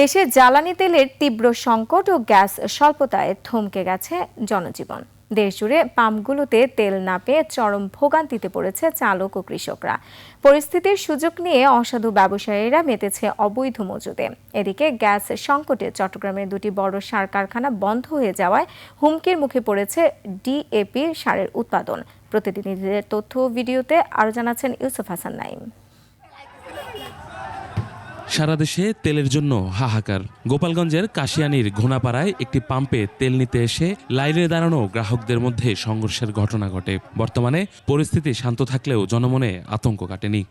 দেশে জ্বালানি তেলের তীব্র সংকট ও গ্যাস স্বল্পতায় থমকে গেছে জনজীবন। দেশজুড়ে পাম্পগুলোতে তেল না পেয়ে চরম ভোগান্তিতে পড়েছে চালক ও কৃষকরা। পরিস্থিতির সুযোগ নিয়ে অসাধু ব্যবসায়ীরা মেতেছে অবৈধ মজুদে। এদিকে গ্যাস সংকটে চট্টগ্রামের দুটি বড় সার কারখানা বন্ধ হয়ে যাওয়ায় হুমকির মুখে পড়েছে ডিএপি সারের উৎপাদন। প্রতিনিধিদের তথ্য ও ভিডিওতে আরও জানাচ্ছেন ইউসুফ হাসান নাইম। সারা দেশে তেলের জন্য হাহাকার। গোপালগঞ্জের কাশিয়ানীর ঘোনাপাড়ায় একটি পাম্পে তেল নিতে এসে লাইনে দাঁড়ানো গ্রাহকদের মধ্যে সংঘর্ষের ঘটনা ঘটে। বর্তমানে পরিস্থিতি শান্ত থাকলেও জনমনে আতঙ্ক কাটেনি।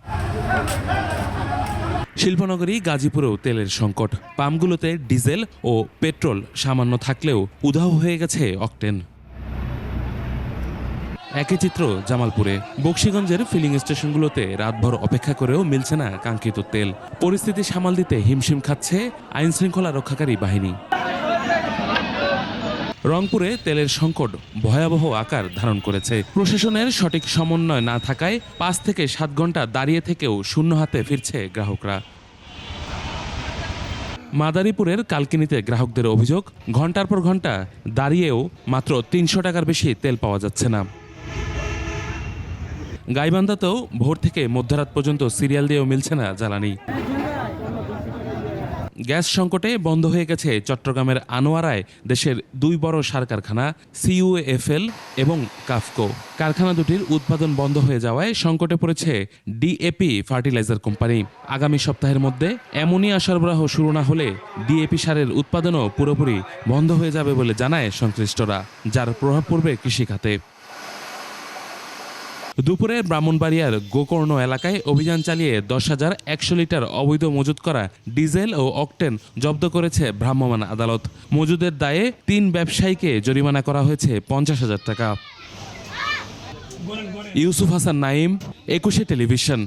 শিল্পনগরী গাজীপুরেও তেলের সংকট। পাম্পগুলোতে ডিজেল ও পেট্রোল সামান্য থাকলেও উধাও হয়ে গেছে অকটেন। একই চিত্র জামালপুরে। বকশীগঞ্জের ফিলিং স্টেশনগুলোতে রাতভর অপেক্ষা করেও মিলছে না কাঙ্ক্ষিত তেল। পরিস্থিতি সামাল দিতে হিমশিম খাচ্ছে আইন শৃঙ্খলা রক্ষাকারী বাহিনী। রংপুরে তেলের সংকট ভয়াবহ আকার ধারণ করেছে। প্রশাসনের সঠিক সমন্বয় না থাকায় 5 থেকে 7 ঘন্টা দাঁড়িয়ে থেকেও শূন্য হাতে ফিরছে গ্রাহকরা। মাদারীপুরের কালকিনিতে গ্রাহকদের অভিযোগ, ঘন্টার পর ঘন্টা দাঁড়িয়েও মাত্র 300 টাকার বেশি তেল পাওয়া যাচ্ছে না। গাইবান্ধাতেও ভোর থেকে মধ্যরাত পর্যন্ত সিরিয়াল দিয়েও মিলছে না জ্বালানি। গ্যাস সংকটে বন্ধ হয়ে গেছে চট্টগ্রামের আনোয়ারায় দেশের 2 বড় সার কারখানা সিইউএফএল এবং কাফকো। কারখানা দুটির উৎপাদন বন্ধ হয়ে যাওয়ায় সংকটে পড়েছে ডিএপি ফার্টিলাইজার কোম্পানি। আগামী সপ্তাহের মধ্যে অ্যামোনিয়া সরবরাহ শুরু না হলে ডিএপি সারের উৎপাদনও পুরোপুরি বন্ধ হয়ে যাবে বলে জানায় সংশ্লিষ্টরা, যার প্রভাব পড়বে কৃষিখাতে। দুপুরে ব্রাহ্মণবাড়িয়ার গোকর্ণ এলাকায় অভিযান চালিয়ে 10,100 লিটার অবৈধ মজুত করা ডিজেল ও অকটেন জব্দ করেছে ভ্রাম্যমাণ আদালত। মজুদের দায়ে 3 ব্যবসায়ীকে জরিমানা করা হয়েছে 50,000 টাকা। ইউসুফ হাসান নাইম, 21 টেলিভিশন।